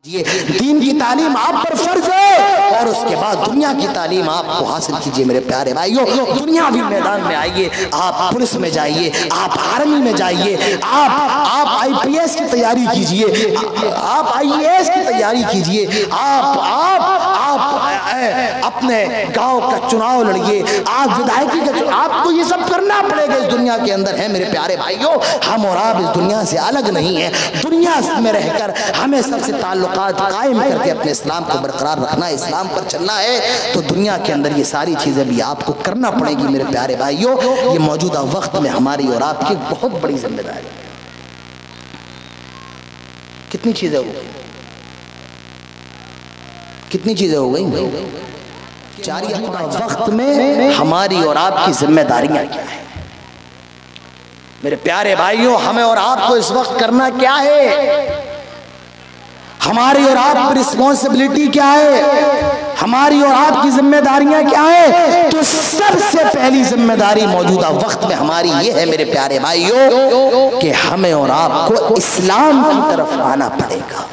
دین کی تعلیم آپ پر فرض ہے اور اس کے بعد دنیا کی تعلیم آپ کو حاصل کیجئے میرے پیارے بھائیو۔ دنیاوی میدان میں آئیے، آپ پولیس میں جائیے، آپ آرمی میں جائیے، آپ آئی پی ایس کی تیاری کیجئے، آپ آئی اے ایس کی تیاری کیجئے، آپ اپنے گاؤں کا چناؤ لڑیے، آپ ودھائکی کا چناؤ، آپ کو یہ سب کرنا پڑے گا اس دنیا کے اندر ہے میرے پیارے بھائیو۔ ہم اور آپ اس دنیا سے الگ نہیں ہیں، دنیا میں رہ کر ہمیں سب سے تعلقات قائم کر کے اپنے اسلام کو برقرار رکھنا ہے، اسلام پر چلنا ہے، تو دنیا کے اندر یہ ساری چیزیں بھی آپ کو کرنا پڑے گی میرے پیارے بھائیو۔ یہ موجودہ وقت میں ہماری اور آپ کی بہت بڑی ذمہ داری ہے۔ کتنی چیزیں ہو گئی؟ کتنی چیزیں ہو گئی؟ جاری وقت میں ہماری اور آپ کی ذمہ داریاں کیا ہیں میرے پیارے بھائیوں؟ ہمیں اور آپ کو اس وقت کرنا کیا ہے؟ ہماری اور آپ کی رسپانسبلٹی کیا ہے؟ ہماری اور آپ کی ذمہ داریاں کیا ہیں؟ تو سب سے پہلی ذمہ داری موجودہ وقت میں ہماری یہ ہے میرے پیارے بھائیوں کہ ہمیں اور آپ کو اسلام کی طرف آنا پڑے گا۔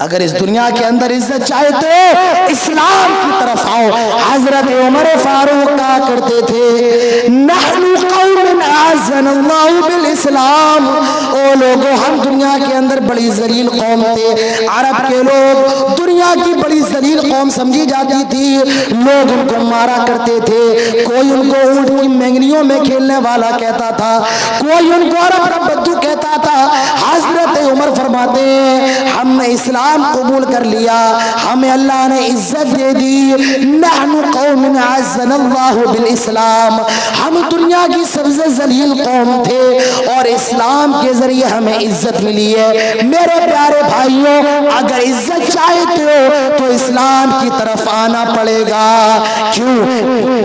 اگر اس دنیا کے اندر عزت چاہتے ہو اسلام کی طرف آؤ۔ حضرت عمر فاروق کہا کرتے تھے نحن قوم اعزنا اللہ بالاسلام، او لوگوں ہم دنیا کے اندر بڑی ذلیل قوم تھے، عرب کے لوگ دنیا کی بڑی ذلیل قوم سمجھی جاتی تھی، لوگ ان کو مارا کرتے تھے، کوئی ان کو اونٹ کی مینگنیوں میں کھیلنے والا کہتا تھا، کوئی ان کو عرب کا بدو کہتا تھا۔ حضرت عمر فرماتے ہیں ہم نے اسلام قبول کر لیا، ہمیں اللہ نے عزت دے دی، نحن قوم عزنا اللہ بالاسلام، ہم دنیا کی سب سے ذلیل قوم تھے اور اسلام کے ذریعے ہمیں عزت ملی ہے۔ میرے پیارے بھائیوں اگر عزت چاہتے ہو تو اسلام کی طرف آنا پڑے گا۔ کیوں؟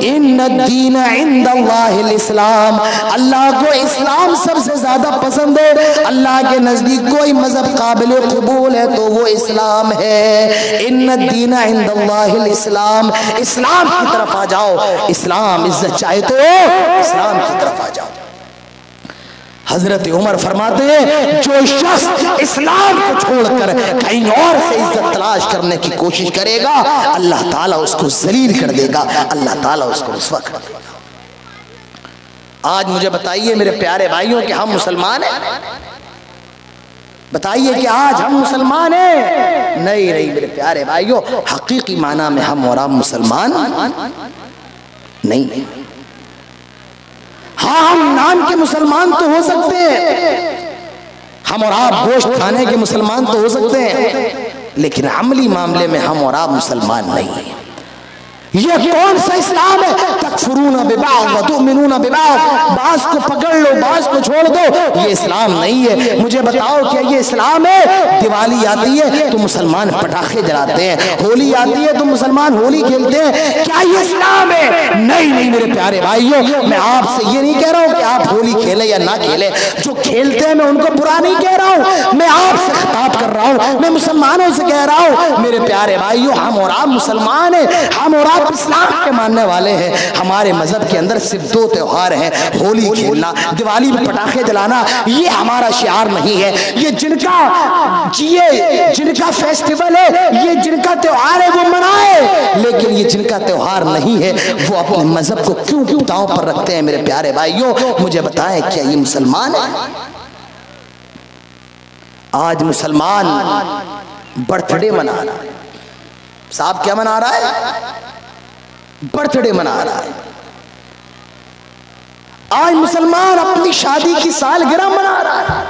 ان الدین عند اللہ الاسلام، اللہ کو اسلام سب سے زیادہ پسند ہے، اللہ کے نزدیک کوئی مذہب قابل قبول ہے تو وہ اسلام ہے۔ ان الدین عند اللہ الاسلام، اسلام کی طرف آ جاؤ۔ اسلام عزت چاہتے ہو اسلام کی طرف آ جاؤ۔ حضرت عمر فرماتے ہیں جو شخص اسلام کو چھوڑ کر کہیں اور سے عزت تلاش کرنے کی کوشش کرے گا اللہ تعالیٰ اس کو ذلیل کر دے گا، اللہ تعالیٰ اس کو رسوا کر دے گا۔ آج مجھے بتائیے میرے پیارے بھائیوں کہ ہم مسلمان ہیں؟ بتائیے کہ آج ہم مسلمان ہیں؟ نہیں میرے پیارے بھائیوں، حقیقی معنی میں ہم اور آپ مسلمان نہیں۔ ہاں ہم نام کے مسلمان تو ہو سکتے ہیں، ہم اور آپ گوشت کھانے کے مسلمان تو ہو سکتے ہیں، لیکن عملی معاملے میں ہم اور آپ مسلمان نہیں ہیں۔ یہ کون سا اسلام ہے؟ تکفرون ببعض وتؤمنون ببعض، بعض کو پکڑ لو بعض کو چھوڑ دو، یہ اسلام نہیں ہے۔ مجھے بتاؤ کیا یہ اسلام ہے؟ دیوالی آتی ہے تو مسلمان پٹاخے جلاتے ہیں، ہولی آتی ہے تو مسلمان ہولی کھیلتے ہیں، کیا یہ اسلام ہے؟ نہیں میرے پیارے بھائیوں، میں آپ سے یہ نہیں کہہ رہا ہوں کہ آپ ہولی کھیلیں یا نہ کھیلیں، جو کھیلتے ہیں میں ان کو برا نہیں کہہ رہا ہوں، میں آپ سے خطاب کر رہا ہوں، میں مسلمانوں سے کہہ رہا ہوں میرے پیارے بھائیوں ہم اور آپ مسلمان ہیں، ہم اور آپ اسلام کے ماننے والے ہیں۔ ہمارے مذہب کے اندر صرف دو تہوار ہیں، ہولی کھیلنا، دیوالی میں پٹاخے جلانا، یہ ہمارا شعار نہیں ہے۔ یہ جن کا فیسٹیول ہے، یہ جن کا تہوار ہے وہ منائے، لیکن یہ جن کا تہوار نہیں ہے وہ اپنے مذہب کو کیوں داؤں پر رکھتے ہیں میرے پیارے بھائیوں؟ مجھے بتائیں کیا یہ مسلمان ہیں؟ آج مسلمان برتھ ڈے منا رہا ہے، صاحب کیا منا رہا ہے؟ برتھ ڈے منا رہا ہے۔ آج مسلمان اپنی شادی کی سالگرہ منا رہا ہے۔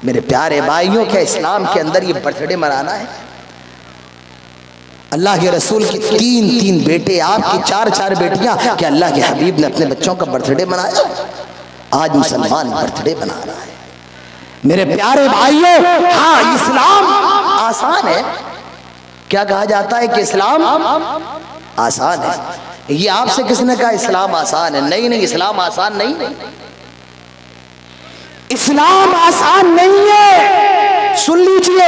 میرے پیارے بھائیوں کیا اسلام کے اندر یہ برتھ ڈے منانا ہے؟ اللہ کے رسول کی تین بیٹے، آپ کی چار بیٹیاں، کیا اللہ کے حبیب نے اپنے بچوں کا برتھ ڈے منایا؟ آج مسلمان برتھ ڈے منا رہا ہے میرے پیارے بھائیوں۔ ہاں اسلام آسان ہے، کیا کہا جاتا ہے کہ اسلام آسان ہے؟ یہ آپ سے کس نے کہا اسلام آسان ہے؟ نہیں اسلام آسان نہیں ہے، اسلام آسان نہیں ہے، سن لیجئے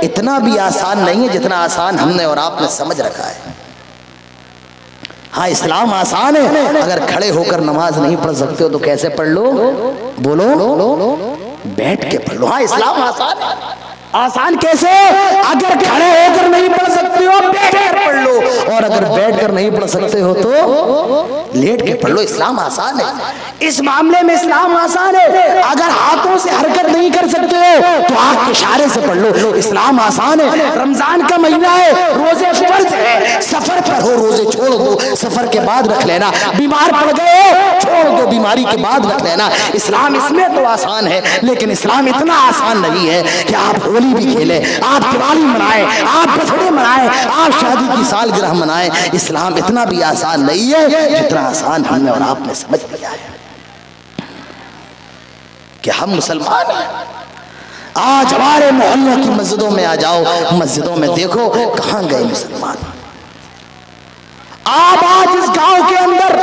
اتنا بھی آسان نہیں ہے جتنا آسان ہم نے اور آپ نے سمجھ رکھا ہے۔ ہاں اسلام آسان ہے، اگر کھڑے ہو کر نماز نہیں پڑھ سکتے ہو تو کیسے پڑھ لو؟ بولو بیٹھ کے پڑھ لو. ہاں اسلام آسان ہے. آسان کیسے؟ اگر کھڑے ہو کر نہیں پڑھ سکتے ہو بیٹھ کر پڑھ لو, اور اگر بیٹھ کر نہیں پڑھ سکتے ہو تو لیٹ کے پڑھ لو. اسلام آسان ہے. اس معاملے میں اسلام آسان ہے. اگر ہاتھوں سے حرکت نہیں کر سکتے ہو تو آنکھ کے اشارے سے پڑھ لو. اسلام آسان ہے. رمضان کا مہینہ ہے, روزے فرض ہے. سفر پر ہو روزے چھوڑ دو, سفر کے بعد رکھ لینا. بیمار پڑ گئے ہو چھوڑ دو, بیماری کے بعد رکھ لینا. اسلام اس میں تو آسان ہے, لیکن اسلام اتنا آسان نہیں ہے کہ آپ ہولی بھی کھیلیں, آپ دیوالی منائیں, آپ برتھڈے منائیں, آپ شادی کی سالگرہ منائیں. اسلام اتنا بھی آسان نہیں ہے جتنا آسان ہم نے اور آپ نے سمجھ لیا ہے کہ ہم مسلمان ہیں. آج ہمارے محلوں کی مسجدوں میں آ جاؤ, مسجدوں میں دیکھو کہاں گئے مسلمان. آپ آج اس گاؤں کے اندر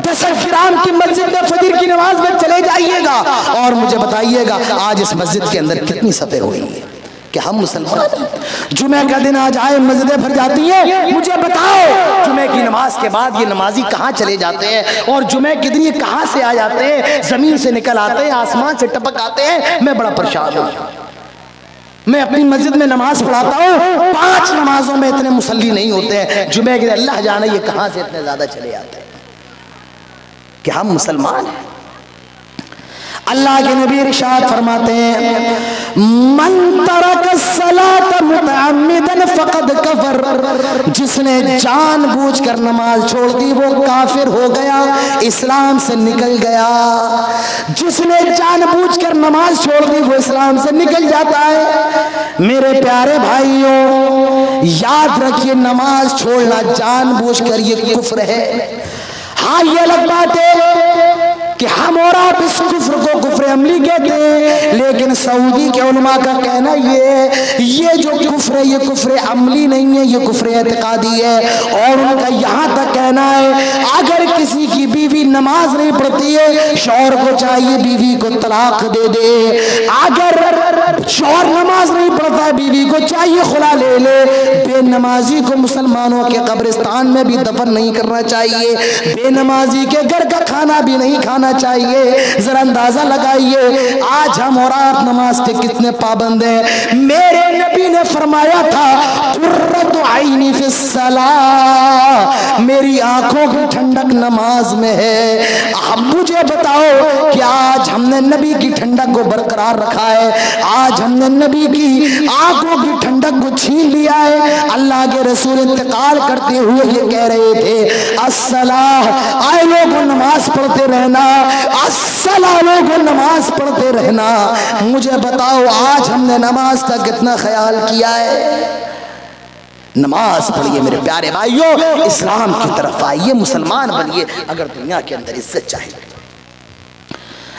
10 گرام کی مسجد میں فجر کی نماز میں چلے جائیے گا اور مجھے بتائیے گا آج اس مسجد کے اندر کتنی صفیں ہوئی ہیں کہ ہم مسلمان ہیں. جمعہ کا دن آج آئے مسجدیں بھر جاتی ہیں. مجھے بتاؤ جمعہ کی نماز کے بعد یہ نمازی کہاں چلے جاتے ہیں, اور جمعہ کے دن یہ کہاں سے آ جاتے ہیں؟ زمین سے نکل آتے ہیں, آسمان سے ٹپک آتے ہیں. میں بڑا پریشان ہوں. میں اپنی مسجد میں نماز پڑھاتا ہوں, 5 نمازوں میں اتنے مصلی نہیں ہوتے ہیں. جمعہ کے دن اللہ جانے یہ کہاں سے اتنے زیادہ چلے آتے ہیں کہ ہم مسلمان ہیں. اللہ کے نبی ارشاد فرماتے ہیں من ترک الصلاۃ متعمدا فقد کفر, جس نے جان بوجھ کر نماز چھوڑ دی وہ کافر ہو گیا, اسلام سے نکل گیا. جس نے جان بوجھ کر نماز چھوڑ دی وہ اسلام سے نکل جاتا ہے. میرے پیارے بھائیوں یاد رکھیے نماز چھوڑنا جان بوجھ کر یہ کفر ہے. ہاں یہ الگ بات ہے کہ ہم اور آپ اس کفر کو کفر عملی کہتے ہیں, لیکن سعودی کے علماء کا کہنا یہ جو کفر ہے یہ کفر عملی نہیں ہے, یہ کفر اعتقادی ہے. اور ان کا یہاں تک کہنا ہے اگر کسی کی بیوی نماز نہیں پڑھتی ہے شوہر کو چاہیے بیوی کو طلاق دے دے. اگر شوہر نماز نہیں پڑھتا ہے بیوی کو چاہیے خلا لے لے. بے نمازی کو مسلمانوں کے قبرستان میں بھی دفن نہیں کرنا چاہیے, بے نمازی کے گھر کا کھانا بھی نہیں کھانا چاہیے. ذرا اندازہ لگائیے آج ہم اور آپ نماز کے کتنے پابند ہیں. میرے نبی نے فرمایا تھا قرۃ عینی فی الصلاۃ, میری آنکھوں کی ٹھنڈک نماز میں ہے. اب مجھے بتاؤ کہ آج ہم نے نبی کی ٹھنڈک کو برقرار رکھا ہے, آج ہم نے نبی کی آنکھوں کی ٹھنڈک کو چھین لیا ہے. اللہ کے رسول انتقال کرتے ہوئے یہ کہہ رہے تھے الصلاۃ, آئے لوگوں نماز پڑھتے رہنا, الصلاۃ لوگوں نماز پڑھتے رہنا. مجھے بتاؤ آج ہم نے نماز کا کتنا خیال کیا ہے؟ نماز پڑھیے میرے پیارے بھائیوں, اسلام کی طرف آئیے, مسلمان بنیے. اگر دنیا کے اندر عزت چاہیے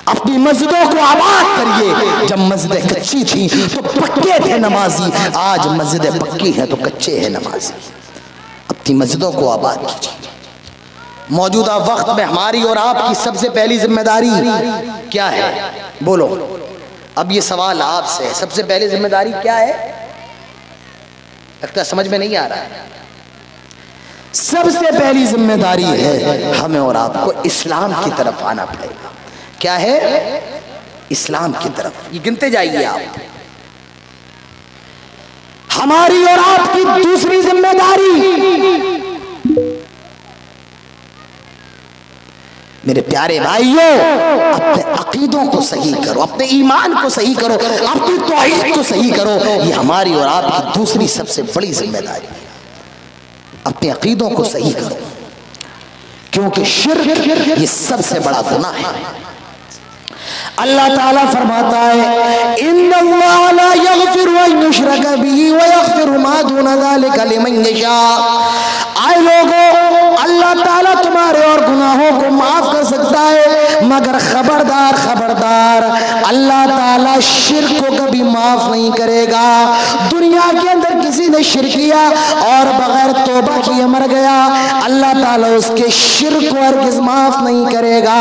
اپنی مسجدوں کو آباد کریے. جب مسجدیں کچی تھیں تو پکے تھے نمازی, آج مسجدیں پکی ہیں تو کچے ہیں نمازی. اپنی مسجدوں کو آباد کیجیے. موجودہ وقت میں ہماری اور آپ کی سب سے پہلی ذمہ داری کیا ہے؟ بولو. اب یہ سوال آپ سے ہے, سب سے پہلی ذمہ داری کیا ہے؟ لگتا ہے سمجھ میں نہیں آ رہا ہے. سب سے پہلی ذمہ داری ہے ہمیں اور آپ کو اسلام کی طرف آنا پڑے گا. کیا ہے؟ اسلام کی طرف. یہ گنتے جائیے آپ. ہماری اور آپ کی دوسری ذمہ داری میرے پیارے بھائیوں اپنے عقیدوں کو صحیح کرو, اپنے ایمان کو صحیح کرو, اپنی توحید کو صحیح کرو. یہ ہماری اور آپ کی دوسری سب سے بڑی ذمہ داری ہے. اپنے عقیدوں کو صحیح کرو, کیونکہ شرک یہ سب سے بڑا گناہ ہے. اللہ تعالیٰ فرماتا ہے ان اللہ لا یغفر ان یشرک بہ ویغفر ما دون ذلک لمن یشاء. آئے لوگوں اللہ تعالیٰ تمہارے اور گناہوں کو معاف کر سکتا ہے, مگر خبردار خبردار اللہ تعالیٰ شرک کو کبھی معاف نہیں کرے گا. دنیا کے اندر کسی نے شرک کیا اور بغیر توبہ کیے مر گیا, اللہ تعالیٰ اس کے شرک کو ہرگز معاف نہیں کرے گا.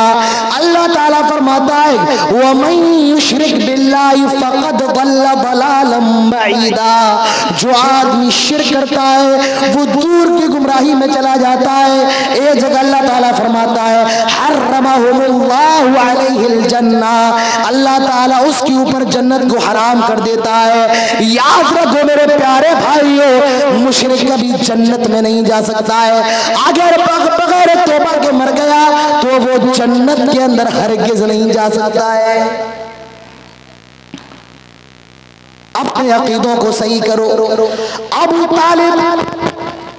اللہ تعالیٰ فرماتا ہے وَمَن يُشْرِكْ بِاللَّهِ فَقَدْ ضَلَّ ضَلَالًا بَعِيدًا. جو آدمی شرک کرتا ہے وہ دور کی گمراہی میں چلا جاتا ہے. ایک جگہ اللہ تعالیٰ فرماتا ہے حرمہم اللہ علیہ الجنہ، اللہ تعالیٰ اس کے اوپر جنت کو حرام کر دیتا ہے۔ یاد رکھو میرے پیارے بھائیوں، مشرک کبھی جنت میں نہیں جا سکتا ہے، اگر بغیر توبہ کے مر گیا تو وہ جنت کے اندر ہرگز نہیں جا سکتا ہے۔ اپنے عقیدوں کو صحیح کرو۔ ابو طالب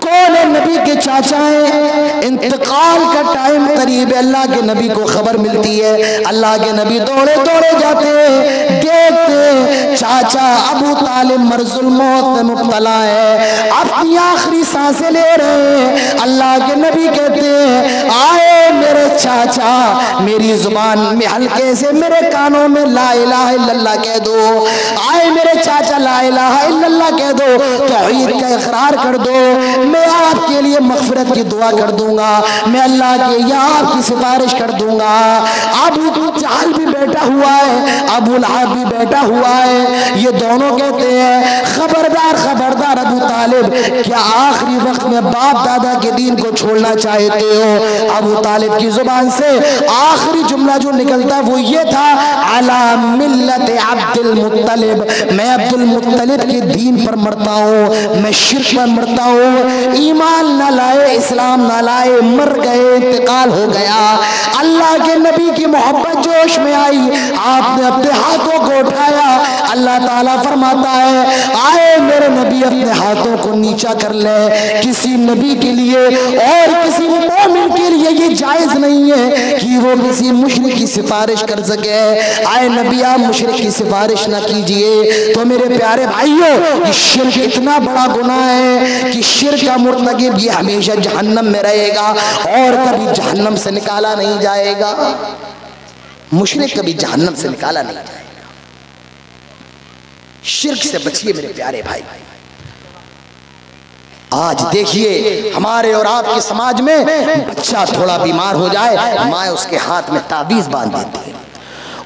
کون ہے؟ نبی کے چاچا ہیں، انتقال کا ٹائم قریب ہے، اللہ کے نبی کو خبر ملتی ہے، اللہ کے نبی دوڑے دوڑے جاتے ہیں، دیکھتے چاچا ابو طالب مرض الموت میں مبتلا ہے، اپنی آخری سانسیں لے رہے ہیں، اللہ کے نبی کہتے ہیں آئے میرے چاچا، میری زبان میں ہلکے سے میرے کانوں میں لا الہ الا اللہ کہہ دو، آئے میرے چاچا لا الہ الا اللہ کہہ دو، توحید کا اقرار کر دو، میں آپ کے لیے مغفرت کی دعا کر دوں گا، میں اللہ کے یا آپ کی سفارش کر دوں گا۔ ابو جہل بھی بیٹھا ہوا ہے، ابو لہب بھی بیٹھا ہوا ہے، یہ دونوں کہتے ہیں خبردار خبردار ابو طالب، کیا آخری وقت میں باپ دادا کے دین کو چھوڑنا چاہتے ہو؟ ابو طالب کی زبان سے آخری جملہ جو نکلتا وہ یہ تھا علی ملت عبد المطلب، میں عبد المطلب کے دین پر مرتا ہوں، میں شرک پر مرتا ہوں، ایمان نہ لائے اسلام نہ لائے، مر گئے، انتقال ہو گیا۔ اللہ کے نبی کی محبت جوش میں آئی، آپ نے اپنے ہاتھوں کو اٹھایا، اللہ تعالیٰ فرماتا ہے آئے میرے نبی اپنے ہاتھوں کو نیچا کر لے۔ کسی نبی کے لیے اور کسی مومن کے لیے یہ جائز نہیں ہے کہ وہ کسی مشرک کی سفارش کر سکے۔ آئے نبی آپ مشرک کی سفارش نہ کیجئے۔ تو میرے پیارے بھائیوں، یہ شرک اتنا بڑا گناہ ہے کہ شرک کا مرتکب یہ ہمیشہ جہنم میں رہے گا اور کبھی جہنم سے نکالا نہیں جائے گا۔ مشرک کبھی جہنم سے نکالا نہیں جائے گا۔ شرک سے بچیے میرے پیارے بھائی۔ آج دیکھیے ہمارے اور آپ کے سماج میں بچہ تھوڑا بیمار ہو جائے، ماں اس کے ہاتھ میں تعویذ باندھ دیتی ہے،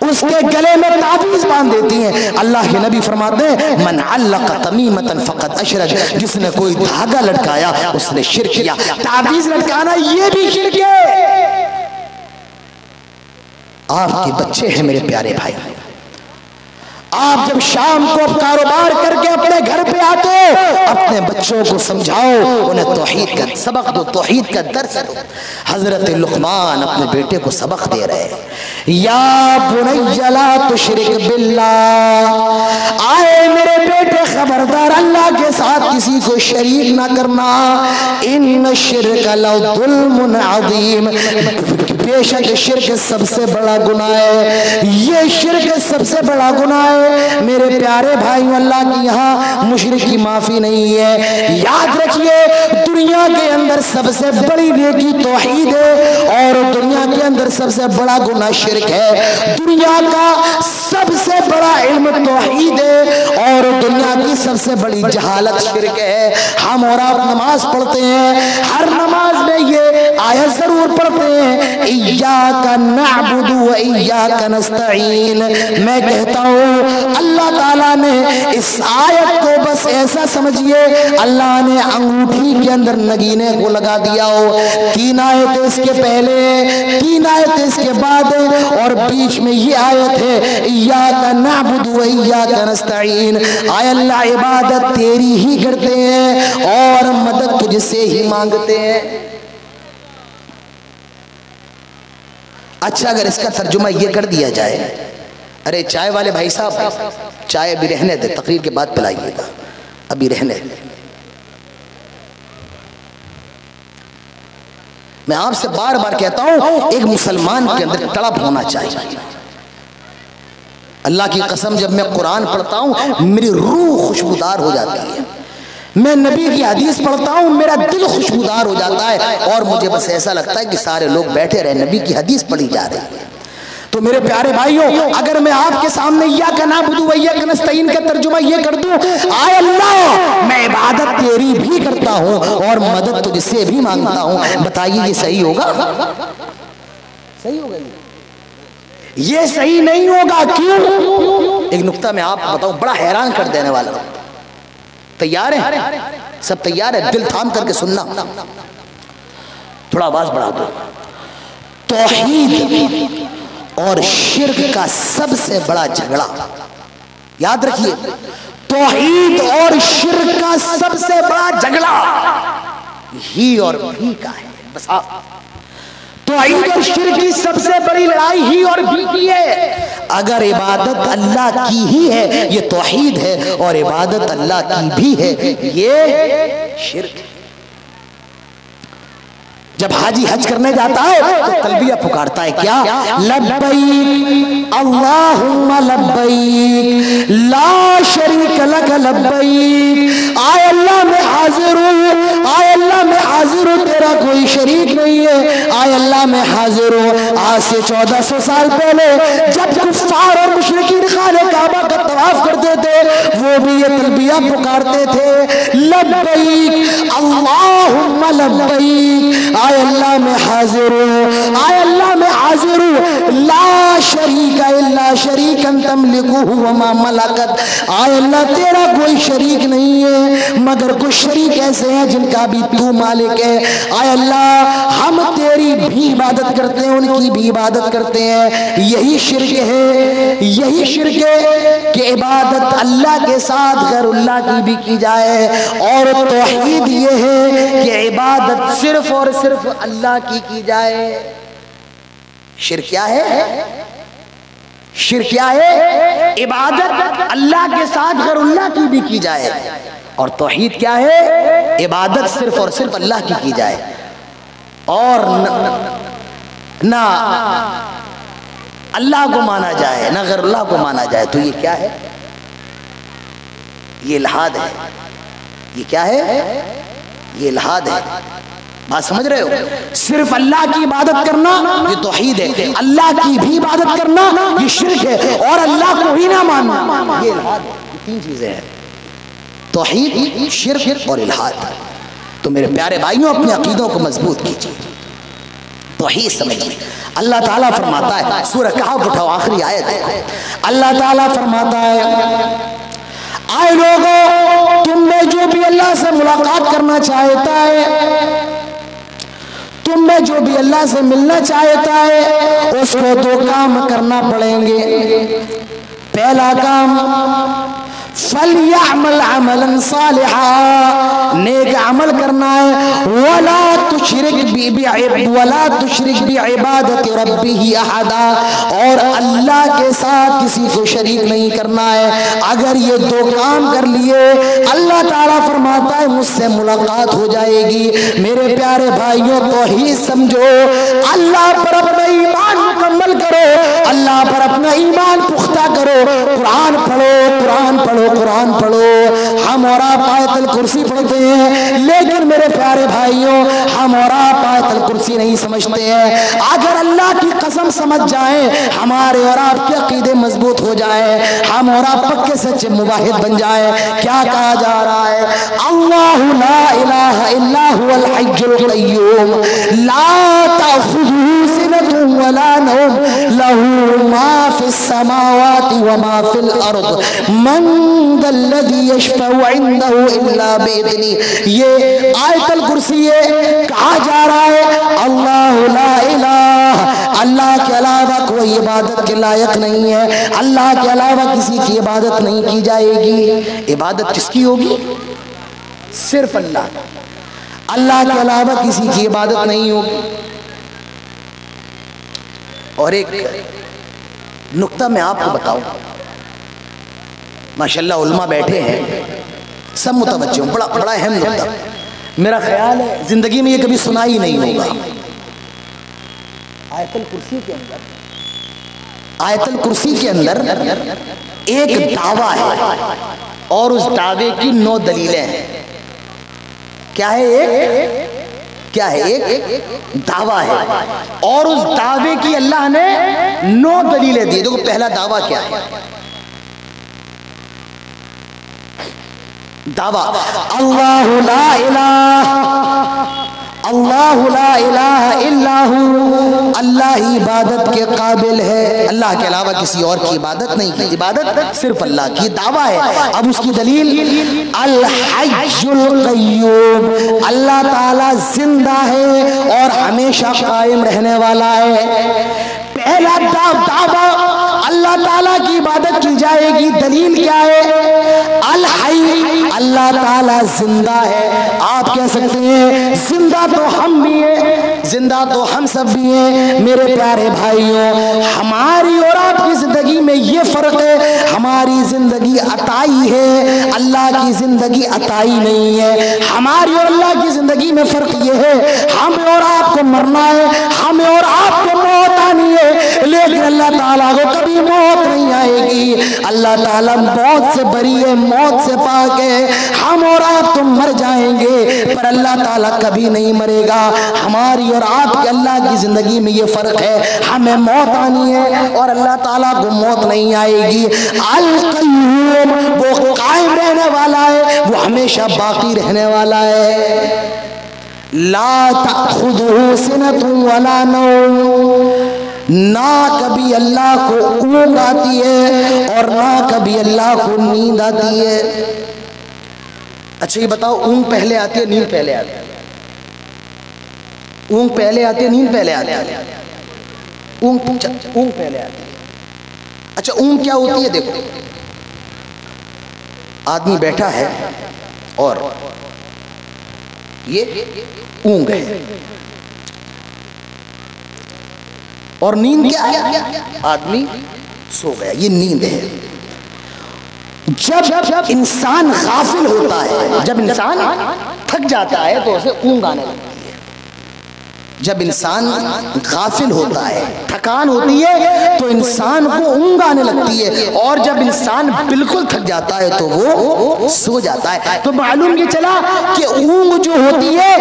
اس کے گلے میں تعویذ باندھ دیتی ہیں۔ اللہ کے نبی فرماتے ہیں من علق تمیمۃ فقد اشرک، جس نے کوئی دھاگا لٹکایا اس نے شرک کیا۔ تعویذ لٹکانا یہ بھی شرک ہے۔ آپ کے بچے ہیں میرے پیارے بھائی، آپ جب شام کو کاروبار کر کے اپنے گھر پہ آتے ہو، اپنے بچوں کو سمجھاؤ، انہیں توحید کا سبق دو، توحید کا درس دو۔ حضرت لقمان اپنے بیٹے کو سبق دے رہے ہیں، یا بنی لا تشرک باللہ، آئے میرے بیٹے خبردار اللہ کے ساتھ کسی کو شریک نہ کرنا، ان الشرک لظلم عظیم، بے شک شرک سب سے بڑا گناہ ہے، یہ شرک سب سے بڑا گناہ ہے۔ میرے پیارے بھائیوں، اللہ کی یہاں مشرک کی معافی نہیں ہے۔ یاد رکھیے دنیا کے اندر سب سے بڑی نیکی توحید ہے اور دنیا کے اندر سب سے بڑا گناہ شرک ہے۔ دنیا کا سب سے بڑا علم توحید ہے اور دنیا کی سب سے بڑی جہالت شرک ہے۔ ہم اور آپ نماز پڑھتے ہیں، ہر نماز میں یہ آیت ضرور پڑھتے ہیں ایاک نعبد و ایاک نستعین۔ میں کہتا ہوں اللہ تعالیٰ نے اس آیت کو بس ایسا سمجھیے اللہ نے انگوٹھی کے اندر نگینے کو لگا دیا ہو، 3 آیت اس کے پہلے، 3 آیت اس کے بعد اور بیچ میں یہ آیت ہے ایاک نعبد و ایاک نستعین۔ آئے اللہ عبادت تیری ہی کرتے ہیں اور مدد تجھ سے ہی مانگتے ہیں۔ اچھا اگر اس کا ترجمہ یہ کر دیا جائے، ارے چائے والے بھائی صاحب چائے بھی رہنے دے، تقریر کے بعد پلائیے گا، ابھی رہنے دے۔ میں آپ سے بار بار کہتا ہوں ایک مسلمان کے اندر تڑپ ہونا چاہیے۔ اللہ کی قسم جب میں قرآن پڑھتا ہوں میری روح خوشبودار ہو جاتی ہے، میں نبی کی حدیث پڑھتا ہوں میرا دل خوشبودار ہو جاتا ہے اور مجھے بس ایسا لگتا ہے کہ سارے لوگ بیٹھے رہے، نبی کی حدیث پڑھی جا رہی ہے۔ تو میرے پیارے بھائیوں، اگر میں آپ کے سامنے ایاک نعبد و ایاک نستعین کا ترجمہ یہ کر دوں، آئے اللہ میں عبادت تیری بھی کرتا ہوں اور مدد تجھ سے بھی مانگتا ہوں، بتائیے یہ صحیح ہوگا؟ صحیح ہوگا؟ یہ صحیح نہیں ہوگا۔ کیوں؟ ایک نقطہ میں آپ بتاؤں بڑا حیران کر دینے والا۔ تیار ہیں؟ سب تیار ہے؟ دل تھام کر کے سننا، تھوڑا آواز بڑھا دو۔ توحید اور شرک کا سب سے بڑا جھگڑا، یاد رکھیے، توحید اور شرک کا سب سے بڑا جھگڑا ہی اور بھی کا ہے۔ بس توحید اور شرک کی سب سے بڑی لڑائی ہی اور بھی کی ہے۔ اگر عبادت اللہ کی ہی ہے یہ توحید ہے، اور عبادت اللہ کی بھی ہے یہ شرک ہے۔ جب حاجی حج کرنے جاتا ہے تو تلبیہ پکارتا ہے کیا؟ لبیک اللہم لبیک لا شریک لک لبیک، آئے اللہ میں حاضر ہوں، آئے اللہ میں حاضر ہوں، تیرا کوئی شریک نہیں ہے، آئے اللہ میں حاضر ہوں۔ آج سے 1400 سال پہلے جب کفار اور مشرکین خانہ کعبہ کا طواف کرتے تھے وہ بھی یہ تلبیہ پکارتے تھے، لبیک اللہم لبیک، آئے اللہ میں حاضر ہوں، آئے اللہ میں حاضر ہوں، لا شریک الا شریکا تملکہ وما ملکت، آئے اللہ تیرا کوئی شریک نہیں ہے مگر کچھ شریک ایسے ہیں جن کا بھی تو مالک ہے۔ آئے اللہ ہم تیری بھی عبادت کرتے ہیں، ان کی بھی عبادت کرتے ہیں۔ یہی شرک ہے، یہی شرک ہے کہ عبادت اللہ کے ساتھ غیر اللہ کی بھی کی جائے، اور توحید یہ ہے کہ عبادت صرف اور صرف اللہ کی جائے۔ شرک کیا ہے؟ شرک کیا ہے؟ عبادت اللہ کے ساتھ غیر اللہ کی بھی کی جائے، اور توحید کیا ہے؟ عبادت صرف اور صرف اللہ کی جائے، اور نہ اللہ کو مانا جائے نہ غیر اللہ کو مانا جائے۔ تو یہ کیا ہے؟ یہ الحاد ہے۔ یہ کیا ہے؟ یہ الحاد ہے۔ بات سمجھ رہے ہو؟ صرف اللہ کی عبادت کرنا یہ توحید ہے، اللہ کی بھی عبادت کرنا یہ شرک ہے، اور اللہ کو ہی نہ ماننا یہ الحاد ہے۔ یہ تین چیزیں ہیں، توحید، شرک اور الحاد۔ تو میرے پیارے بھائیوں اپنے عقیدوں کو مضبوط کیجیے، توحید سمجھیے۔ اللہ تعالیٰ فرماتا ہے، سورہ کہف اٹھاؤ آخری آیت دیکھو، اللہ تعالیٰ فرماتا ہے آئے لوگوں تم میں جو بھی اللہ سے ملاقات کرنا چاہتا ہے، تم میں جو بھی اللہ سے ملنا چاہتا ہے اس کو دو کام کرنا پڑیں گے۔ پہلا کام فَلْيَعْمَلْ عَمَلًا صَالِحًا، نیک عمل کرنا ہے، وَلَا تُشْرِكْ بِعِبَادَةِ رَبِّهِ أَحَدًا، اور اللہ کے ساتھ کسی کو شریک نہیں کرنا ہے۔ اگر یہ دو کام کر لیے اللہ تعالیٰ فرماتا ہے مجھ سے ملاقات ہو جائے گی۔ میرے پیارے بھائیوں توحید سمجھو، اللہ پر اپنا ایمان مکمل کرو، اللہ پر اپنا ایمان پختہ کرو، قرآن پڑھو، قرآن پڑھو، قرآن پڑھو۔ ہم اور آپ آیت الکرسی پڑھتے ہیں لیکن میرے پیارے بھائیوں ہم اور آپ آیت الکرسی نہیں سمجھتے ہیں۔ اگر اللہ کی قسم سمجھ جائیں، ہمارے اور آپ کے عقیدے مضبوط ہو جائیں، ہم اور آپ پکے سچے موحد بن جائیں، کیا کہا جا رہا ہے؟ اللہ لا الہ الا هو الحی القیوم لا تأخذہ سنۃ ولا نوم لہ ما فی السماوات وما فی الارض من ذا الذی یشفع عنده الا باذنہ۔ یہ آیت الکرسی ہے، کہا جا رہا ہے اللہ لا الہ، اللہ کے علاوہ کوئی عبادت کے لائق نہیں ہے، اللہ کے علاوہ کسی کی عبادت نہیں کی جائے گی۔ عبادت کس کی ہوگی؟ صرف اللہ، اللہ کے علاوہ کسی کی عبادت نہیں ہوگی۔ اور ایک نقطہ میں آپ کو بتاؤں، ماشاءاللہ علماء بیٹھے ہیں سب متوجہ ہوں، بڑا اہم نقطہ، میرا خیال ہے زندگی میں یہ کبھی سنا ہی نہیں ہوگا۔ آیت الکرسی کے اندر، آیت الکرسی کے اندر ایک دعویٰ ہے اور اس دعوے کی 9 دلیلیں ہیں۔ کیا ہے؟ ایک کیا ہے؟ ایک دعویٰ ہے اور اس دعوے کی اللہ نے 9 دلیلیں دی۔ دیکھو پہلا دعویٰ کیا ہے؟ دعویٰ اللہ لا الہ، اللہ لا الہ الا ہو، اللہ ہی عبادت کے قابل ہے، اللہ کے علاوہ کسی اور کی عبادت نہیں کی، عبادت صرف اللہ کی۔ دعویٰ ہے۔ اب اس کی دلیل الحی القیوم، اللہ تعالی زندہ ہے اور ہمیشہ قائم رہنے والا ہے۔ پہلا دعویٰ اللہ تعالیٰ کی عبادت کی جائے گی، دلیل کیا ہے؟ الحی، اللہ تعالیٰ زندہ ہے۔ آپ کہہ سکتے ہیں زندہ تو ہم بھی ہیں، زندہ تو ہم سب بھی ہیں۔ میرے پیارے بھائیوں، ہماری اور آپ کی زندگی میں یہ فرق ہے، ہماری زندگی عطائی ہے، اللہ کی زندگی عطائی نہیں ہے۔ ہماری اور اللہ کی زندگی میں فرق یہ ہے، ہمیں اور آپ کو مرنا ہے، ہمیں اور آپ کو موت آنی ہے، لیکن اللہ تعالیٰ کو کبھی موت نہیں آئے گی۔ اللہ تعالیٰ موت سے بری ہے، موت سے پاک ہے۔ ہم اور آپ تو مر جائیں گے پر اللہ تعالیٰ کبھی نہیں مرے گا۔ ہماری اور آپ کے اللہ کی زندگی میں یہ فرق ہے، ہمیں موت آنی ہے اور اللہ تعالیٰ کو موت نہیں آئے گی۔ القیوم، وہ قائم رہنے والا ہے، وہ ہمیشہ باقی رہنے والا ہے۔ لا تأخذہ سنۃ ولا نوم، نہ کبھی اللہ کو اونگ آتی ہے اور نہ کبھی اللہ کو نیند آتی ہے۔ اچھا یہ بتاؤ، اونگ پہلے آتی ہے نیند پہلے آتی ہے؟ اونگ پہلے آتی ہے نیند پہلے آتی ہے؟ اونگ پہلے آتی ہے۔ اچھا اونگ کیا ہوتی ہے؟ دیکھو آدمی بیٹھا ہے اور یہ اونگ ہے، اور نیند کیا ہے؟ آدمی سو گیا، یہ نیند ہے۔ جب انسان غافل ہوتا ہے، جب انسان تھک جاتا ہے تو اسے اونگ آنے لگتی ہے۔ جب انسان غافل ہوتا ہے، تھکان ہوتی ہے تو انسان کو اونگ آنے لگتی ہے، اور جب انسان بالکل تھک جاتا ہے تو وہ سو جاتا ہے۔ تو معلوم یہ چلا کہ اونگ جو ہوتی ہے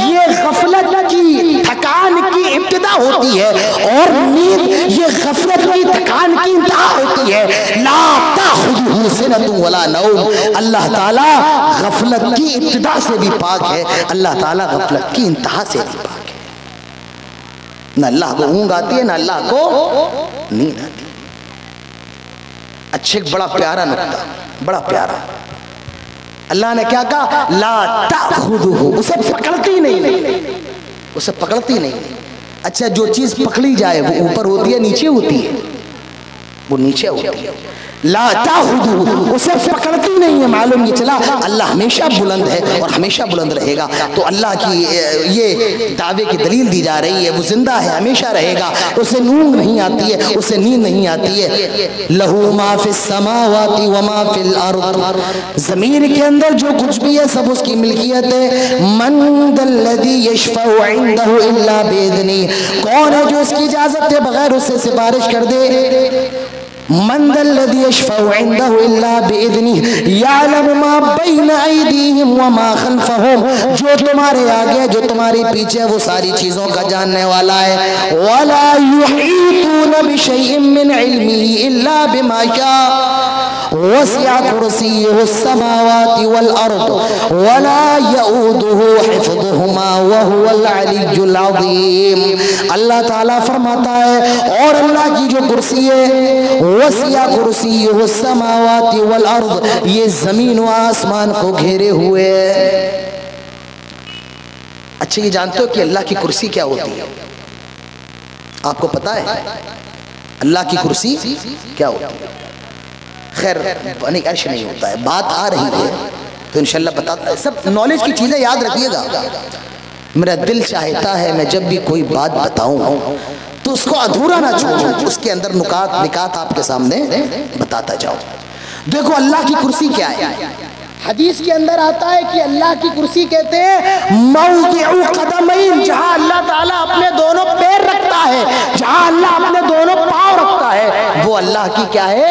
یہ غفلت کی، تھکان کی ابتدا ہوتی ہے، اور نیند یہ غفلت کی، تھکان کی انتہا ہوتی ہے۔ لا تأخذہ سنۃ ولا نوم، اللہ تعالیٰ غفلت کی ابتدا سے بھی پاک ہے، اللہ تعالیٰ غفلت کی انتہا سے بھی پاک ہے۔ نہ اللہ کو اونگ آتی ہے، نہ اللہ کو نیند آتی ہے۔ اچھا ایک بڑا پیارا نقطہ، بڑا پیارا، اللہ نے کیا کہا؟ لا تأخذہ، اسے پکڑتی نہیں، اسے پکڑتی نہیں۔ اچھا جو چیز پکڑی جائے وہ اوپر ہوتی ہے نیچے ہوتی ہے؟ وہ نیچے ہوتی ہے۔ لا تأخذہ، اسے پکڑتی نہیں ہے۔ معلوم یہ چلا اللہ ہمیشہ بلند ہے اور ہمیشہ بلند رہے گا۔ تو اللہ کی یہ دعوے کی دلیل دی جا رہی ہے، وہ زندہ ہے، ہمیشہ رہے گا، اسے اونگ نہیں آتی ہے، اسے نیند نہیں آتی ہے۔ لہو ما فی السماوات وما فی الارض، زمین کے اندر جو کچھ بھی ہے سب اس کی ملکیت ہے۔ من ذا الذی یشفع عندہ الا باذنہ، کون ہے جو اس کی اجازت کے بغیر اسے سفارش کر دے؟ من ذا الذی یشفع عندہ الا باذنہ یعلم ما بین ایدیہم وما خلفہم، جو تمہارے آگے جو تمہارے پیچھے وہ ساری چیزوں کا جاننے والا ہے۔ ولا یحیطون بشیء من علمہ الا بما شاء وسع کرسیہ السماوات والارض ولا یؤودہ حفظہما وہو العلی العظیم۔ اللہ تعالیٰ فرماتا ہے اور اللہ کی جو کرسی ہے، وسع کرسیہ السماوات والارض، یہ زمین و آسمان کو گھیرے ہوئے ہے۔ اچھا یہ جانتے ہو کہ اللہ کی کرسی کیا ہوتی ہے؟ آپ کو پتا ہے اللہ کی کرسی کیا ہوتی ہے؟ خیر بنی عرش نہیں ہوتا ہے، بات آ رہی ہے تو انشاءاللہ بتاتا ہے۔ سب نالج کی چیزیں یاد رکھیے گا۔ میرا دل چاہتا ہے میں جب بھی کوئی بات بتاؤں تو اس کو ادھورا نہ چھوڑوں، اس کے اندر نکات آپ کے سامنے بتاتا جاؤں۔ دیکھو اللہ کی کرسی کیا ہے؟ حدیث کے اندر آتا ہے کہ اللہ کی کرسی کہتے ہیں موضع قدمین، جہاں اللہ تعالیٰ اپنے دونوں پیر رکھتا ہے، جہاں اللہ اپنے دونوں پاؤں رکھتا ہے، وہ اللہ کی کیا ہے؟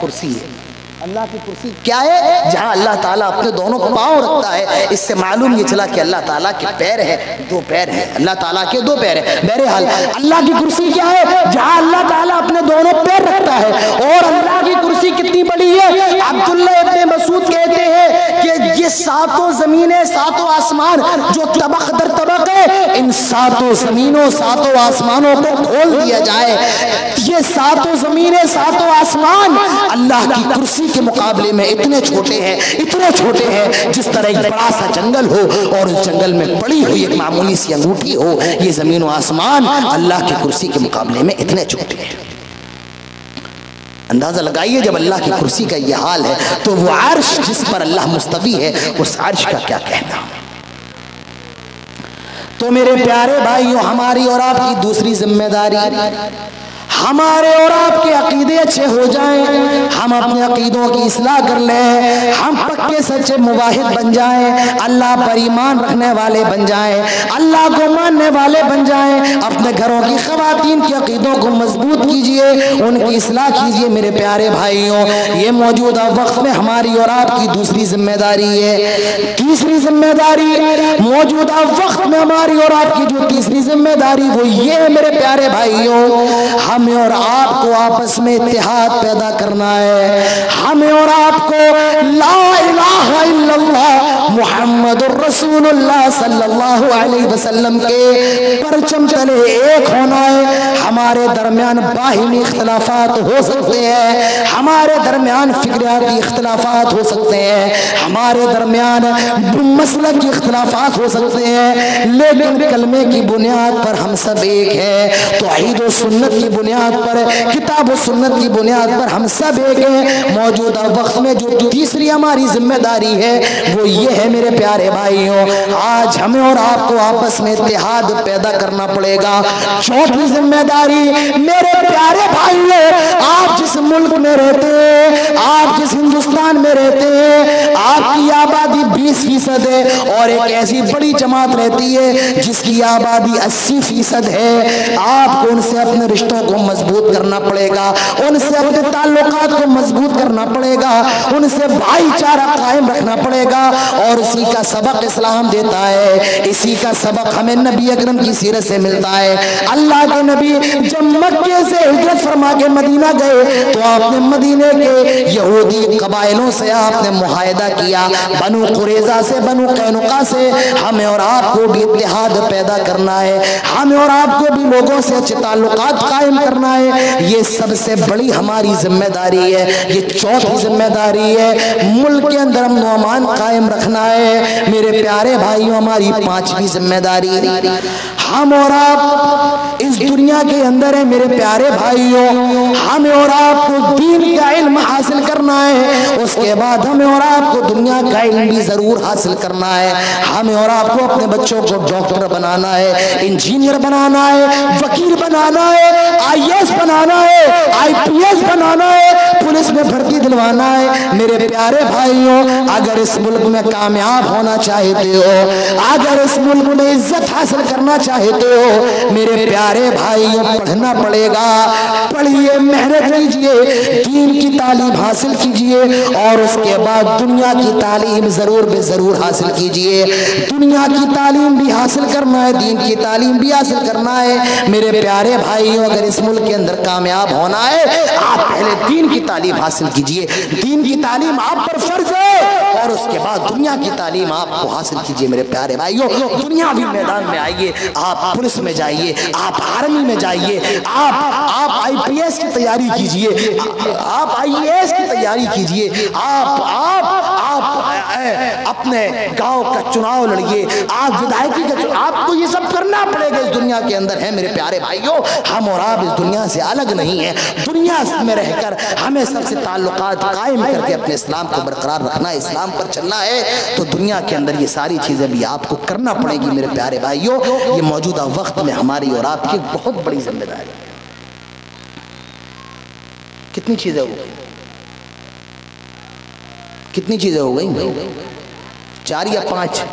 کرسی ہے۔ اللہ کی کرسی کیا ہے؟ جہاں اللہ تعالیٰ اپنے دونوں پاؤں رکھتا ہے۔ اس سے معلوم یہ چلا کہ اللہ تعالیٰ کے پیر ہے، دو پیر ہیں، اللہ تعالیٰ کے دو پیر ہیں۔ بہرحال اللہ کی کرسی کیا ہے؟ جہاں اللہ تعالیٰ اپنے دونوں پیر رکھتا ہے۔ اور اللہ کی کرسی کتنی بڑی ہے؟ عبداللہ ابن مسعود کہتے ہیں کہ یہ ساتوں زمینیں، ساتوں آسمان جو طبق در طبق ہے، ان ان ساتوں زمینوں ساتوں آسمانوں کو کھول دیا جائے، یہ ساتوں زمینیں ساتوں آسمان اللہ کی کرسی کے مقابلے میں اتنے چھوٹے ہیں، اتنے چھوٹے ہیں جس طرح ایک بڑا سا جنگل ہو اور اس جنگل میں پڑی ہوئی ایک معمولی سی انگوٹھی ہو، یہ زمین و آسمان اللہ کی کرسی کے مقابلے میں اتنے چھوٹے ہیں۔ اندازہ لگائیے جب اللہ کی کرسی کا یہ حال ہے تو وہ عرش جس پر اللہ مستوی ہے اس عرش کا کیا کہنا۔ تو میرے پیارے بھائیوں، ہماری اور آپ کی دوسری ذمہ داری، ہمارے اور آپ کے عقیدے اچھے ہو جائیں، ہم اپنے عقیدوں کی اصلاح کر لیں، ہم پکے سچے موحد بن جائیں، اللہ پر ایمان رکھنے والے بن جائیں، اللہ کو ماننے والے بن جائیں، اپنے گھروں کی خواتین کے عقیدوں کو مضبوط کیجئے، ان کی اصلاح کیجئے۔ میرے پیارے بھائیوں، یہ موجودہ وقت میں ہماری اور آپ کی دوسری ذمہ داری ہے۔ تیسری ذمہ داری، موجودہ وقت میں ہماری اور آپ کی جو تیسری ذمہ داری وہ یہ ہے میرے پیارے بھائیوں، ہمیں اور آپ کو آپس میں اتحاد پیدا کرنا ہے، ہمیں اور آپ کو لا الہ الا اللہ محمد الرسول اللہ صلی اللہ علیہ وسلم کے پرچم تلے ایک ہونا ہے۔ ہمارے درمیان باہمی اختلافات ہو سکتے ہیں، ہمارے درمیان فکریاتی اختلافات ہو سکتے ہیں، ہمارے درمیان مسلک کی اختلافات ہو سکتے ہیں، لیکن کلمے کی بنیاد پر ہم سب ایک ہیں، توحید و سنت کی بنیاد پر، کتاب و سنت کی بنیاد پر ہم سب ایک ہیں۔ موجودہ وقت میں جو تیسری ہماری ذمہ داری ہے وہ یہ ہے میرے پیارے بھائیوں، آج ہمیں اور آپ کو آپس میں اتحاد پیدا کرنا پڑے گا۔ چوتھی ذمہ داری میرے پیارے بھائیوں، آپ جس ملک میں رہتے ہیں، آپ جس ہندوستان میں رہتے ہیں، آپ کی آبادی 20% ہے اور ایک ایسی بڑی جماعت رہتی ہے جس کی آبادی 80% ہے، آپ کو ان سے اپنے رشتوں کو مضبوط کرنا پڑے گا، ان سے اپنے تعلقات کو مضبوط کرنا پڑے گا، ان سے بھائی چارہ قائم رکھنا پڑے گا، اور اسی کا سبق اسلام دیتا ہے، اسی کا سبق ہمیں نبی اکرم کی سیرت سے ملتا ہے۔ اللہ کے نبی جب مکے سے ہجرت فرما کے مدینہ گئے تو آپ نے مدینے کے یہودی قبائلوں سے آپ نے معاہدہ کیا، بنو قریظہ سے، بنو قینقاع سے، ہمیں اور آپ کو بھی اتحاد پیدا کرنا ہے، ہمیں اور آپ کو بھی لوگوں سے اچھے تعلقات قائم کرنا ہے۔ یہ سب سے بڑی ہماری ذمہ داری ہے، یہ چوتھی ذمہ داری ہے، ملک کے اندر امن و امان قائم رکھنا ہے۔ میرے پیارے بھائیوں، ہماری پانچویں ذمہ داری، ہم اور آپ اس دنیا کے اندر ہیں میرے پیارے بھائیوں، ہمیں اور آپ کو دین کا علم حاصل کرنا ہے، اس کے بعد ہمیں اور آپ کو دنیا کا علم بھی ضرور حاصل کرنا ہے۔ ہمیں اور آپ کو اپنے بچوں کو ڈاکٹر بنانا ہے، انجینئر بنانا ہے، وکیل بنانا ہے، IAS بنانا ہے، IPS بنانا ہے، پولیس میں بھرتی دلوانا ہے۔ میرے پیارے بھائیوں، اگر اس ملک میں کامیاب ہونا چاہتے ہو، اگر اس ملک میں عزت حاصل کرنا چاہتے ہو، میرے پیارے بھائیوں پڑھنا پڑے گا، پڑھیے، محنت کیجئے، دین کی تعلیم حاصل کیجئے، اور اس کے بعد دنیا کی تعلیم ضرور بے ضرور حاصل کیجئے۔ دنیا کی تعلیم بھی حاصل کرنا ہے، دین کی تعلیم بھی حاصل کرنا ہے۔ میرے پیارے بھائیوں، اگر اس ملک کے اندر کامیاب ہونا ہے، آپ پہلے دین کی تعلیم حاصل کیجئے، دین کی تعلیم آپ پر فرض ہے، اور اس کے بعد دنیا کی تعلیم آپ کو حاصل کیجئے۔ میرے پیارے بھائیوں، دنیاوی میدان میں آئیے، آپ پولیس میں جائیے، آپ آرمی میں جائیے، آپ IPS کی تیاری کیجئے، آپ IAS کی تیاری کیجئے، آپ اپنے گاؤں کا چناؤ لڑیے، آپ ودھائکی کا، آپ کو یہ سب کرنا پڑے گا اس دنیا کے اندر ہے میرے پیارے بھائیوں۔ ہم اور آپ اس دنیا سے الگ نہیں ہیں، دنیا میں رہ کر ہمیں سب سے تعلقات قائم کر کے اپنے اسلام کو برقرار رکھنا ہے، اسلام پر چلنا ہے، تو دنیا کے اندر یہ ساری چیزیں بھی آپ کو کرنا پڑے گی میرے پیارے بھائیوں۔ یہ موجودہ وقت میں ہماری اور آپ کی بہت بڑی ذمہ داری ہے۔ کتنی چیزیں ہو گئی؟ کتنی چیزیں ہو گئی؟ 4 یا 5؟